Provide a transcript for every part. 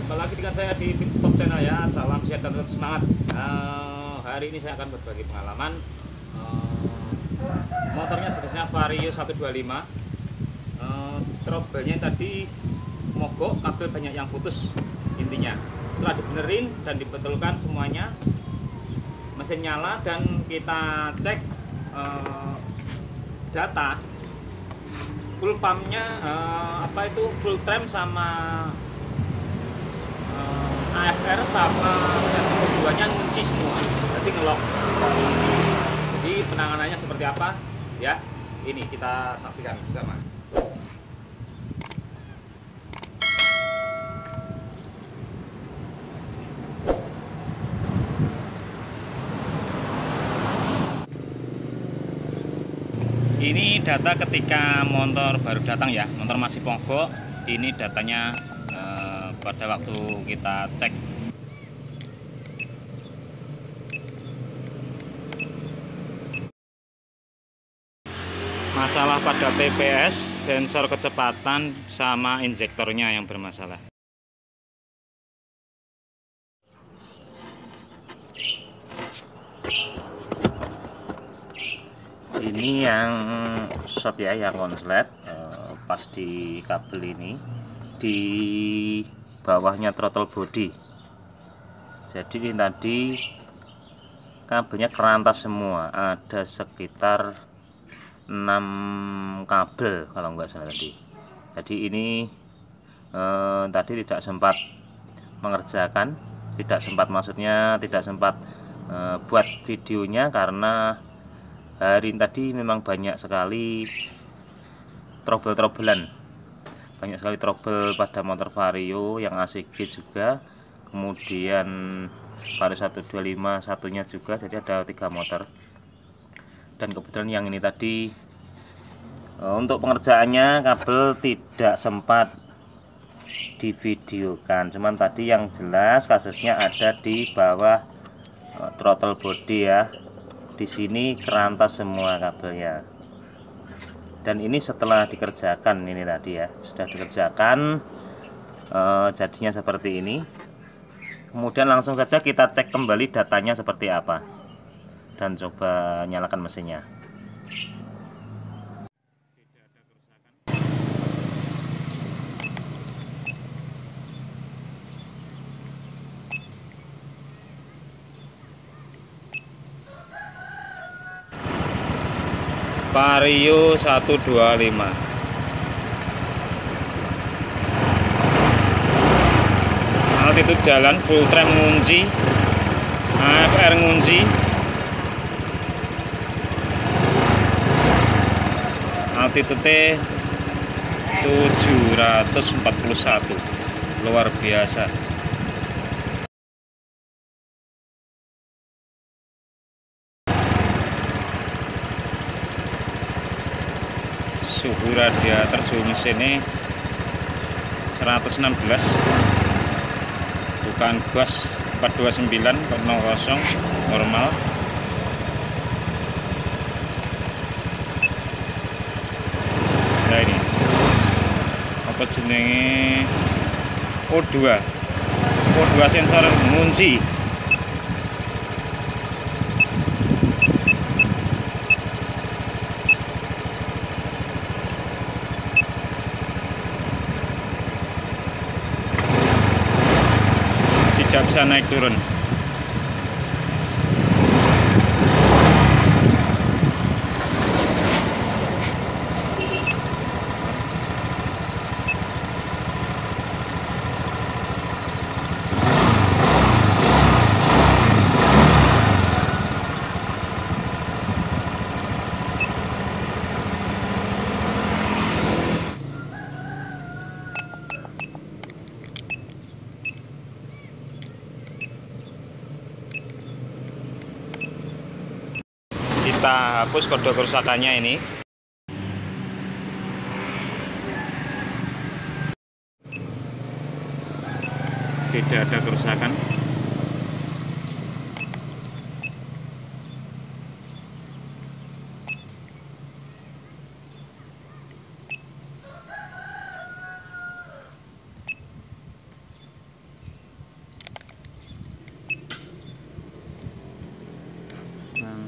Kembali lagi dengan saya di Pitstop Channel ya. Salam sehat dan tetap semangat. Hari ini saya akan berbagi pengalaman. Motornya jenisnya Vario 125. Trouble-nya tadi mogok, kabel banyak yang putus intinya. Setelah dibenerin dan dibetulkan semuanya, mesin nyala dan kita cek data full pumpnya, full tram sama AFR sama keduanya ngunci semua, jadi ngelok. Jadi penanganannya seperti apa ya, ini kita saksikan bersama. Ini data ketika motor baru datang ya, motor masih mogok. Ini datanya pada waktu kita cek. Masalah pada TPS, sensor kecepatan sama injektornya yang bermasalah. Ini yang short ya, yang konslet pas di kabel ini di bawahnya throttle body. Jadi ini tadi kabelnya kerantas semua, ada sekitar 6 kabel kalau nggak salah tadi. Jadi ini tadi tidak sempat mengerjakan, tidak sempat buat videonya karena hari ini tadi memang banyak sekali trouble-troublean, banyak sekali trouble pada motor Vario yang ACG juga, kemudian Vario 125 satunya juga, jadi ada 3 motor. Dan kebetulan yang ini tadi untuk pengerjaannya kabel tidak sempat divideokan, cuman tadi yang jelas kasusnya ada di bawah throttle body ya. Di sini kerantas semua kabelnya. Dan ini setelah dikerjakan, ini tadi ya, sudah dikerjakan, jadinya seperti ini. Kemudian langsung saja kita cek kembali datanya seperti apa dan coba nyalakan mesinnya. Vario 125. Altitude jalan full tram ngunci, AFR ngunci, altitude 741, luar biasa. Suhu radiator suhu mesinnya 116, bukan gas 429/00 normal. Nah ini apa jenenge, O2 sensor ngunci. Tidak bisa naik turun. Kita hapus kode kerusakannya ini. Tidak ada kerusakan.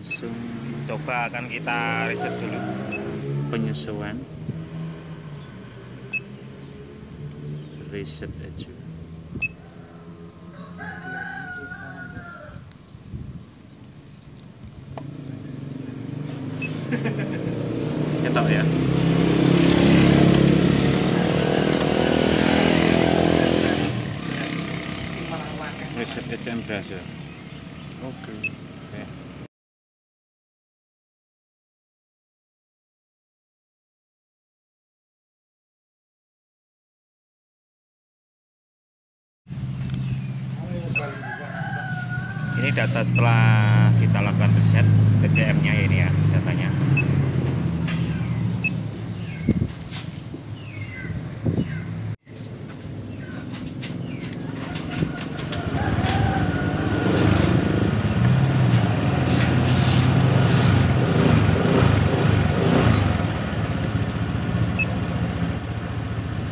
langsung Coba akan kita reset dulu penyesuaian, reset aja. Nyetok ya. Reset aja berhasil. Oke. Ini data setelah kita lakukan reset TCM-nya ini ya datanya.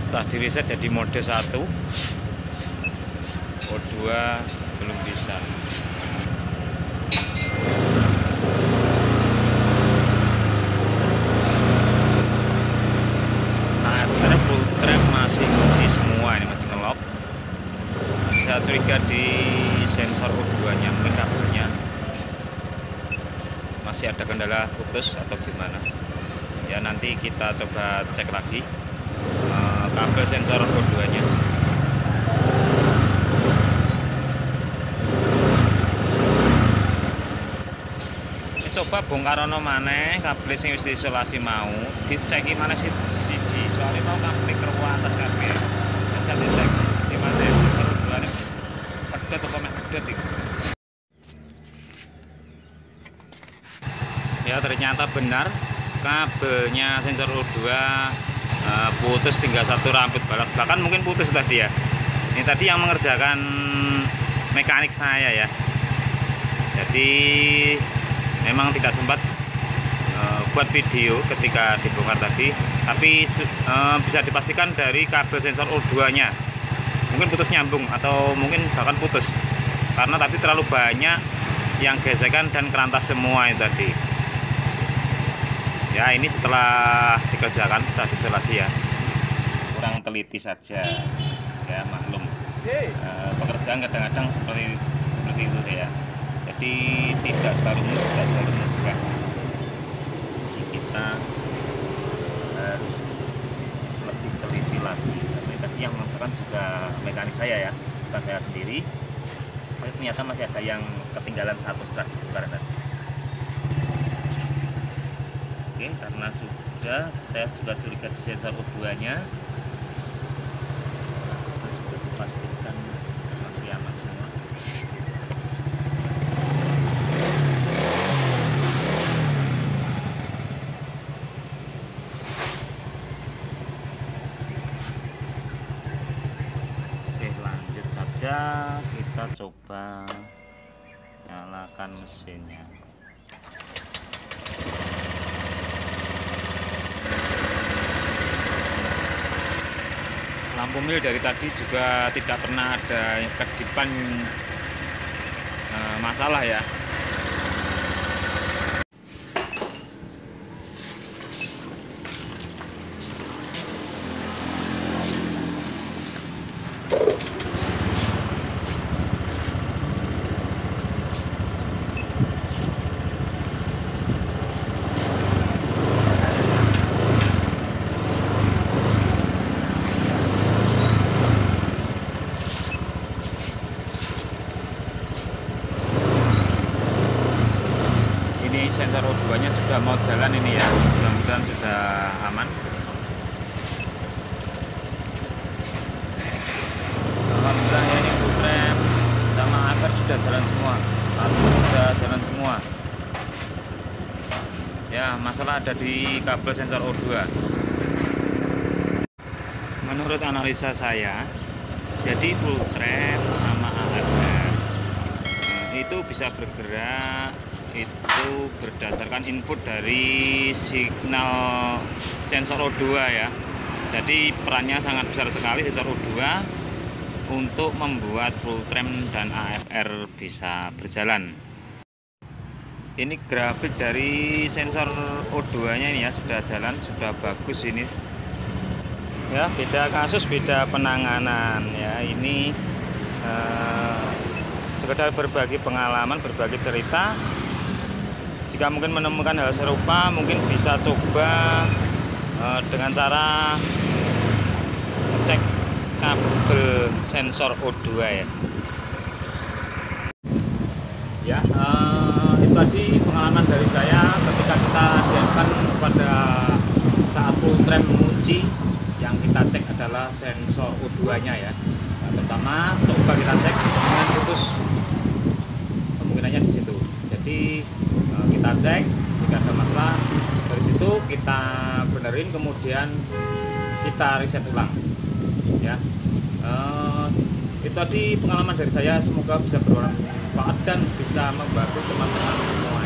Setelah di reset jadi mode 1, O2 belum bisa. Nah, sebenarnya full trap masih kunci semua, ini masih ngelok. Saya curiga di sensor O2 nya, mungkin kabelnya masih ada kendala putus atau gimana ya, nanti kita coba cek lagi kabel sensor O2 nya. Coba bongkar ono maneh kabel sing wis diisolasi mau diceki mana siji soalnya mau kabel keruh atas kabel aja dicek gimana terus dua pedot apa meh pedot iki ya. Ternyata benar kabelnya sensor O2 putus, tinggal satu rambut balak, bahkan mungkin putus tadi ya. Ini tadi yang mengerjakan mekanik saya ya, jadi memang tidak sempat buat video ketika dibongkar tadi, tapi bisa dipastikan dari kabel sensor O2 nya mungkin putus nyambung atau mungkin bahkan putus karena tadi terlalu banyak yang gesekan dan kerantas semua itu tadi ya. Ini setelah dikerjakan, setelah diisolasi ya, kurang teliti saja ya, maklum pekerjaan kadang-kadang seperti itu ya. Jadi tidak selalu mudah. Jadi kita harus lebih teliti lagi. Tapi tadi yang menentukan juga mekanik saya ya, bukan saya sendiri. Tapi ternyata masih ada yang ketinggalan satu setelah dibongkar tadi. Oke, karena sudah saya juga curiga di sensor O2 nya sudah dipastikan masih aman semua. Oke, lanjut saja, kita coba nyalakan mesinnya. Lampu mil dari tadi juga tidak pernah ada kedipan masalah ya. Sensor O2 nya sudah mau jalan ini ya, mudah-mudahan sudah aman. Alhamdulillah ya, ini full frame sama AFR sudah jalan semua, sudah jalan semua ya. Masalah ada di kabel sensor O2. Menurut analisa saya, jadi full frame sama AFR itu bisa bergerak itu berdasarkan input dari signal sensor O2 ya. Jadi perannya sangat besar sekali sensor O2 untuk membuat full frame dan AFR bisa berjalan. Ini grafik dari sensor O2 nya ini ya, sudah jalan, sudah bagus ini ya. Beda kasus beda penanganan ya. Ini sekedar berbagi pengalaman, berbagi cerita. Jika mungkin menemukan hal serupa, mungkin bisa coba dengan cara cek kabel sensor O2 ya. Ya, itu tadi pengalaman dari saya ketika kita siapkan pada saat full tram menguji. Yang kita cek adalah sensor O2 nya ya. Nah, pertama coba kita cek dengan putus, kemungkinannya di situ. Jadi kita cek, jika ada masalah dari situ kita benerin, kemudian kita reset ulang ya. Itu tadi pengalaman dari saya, semoga bisa bermanfaat dan bisa membantu teman-teman semua.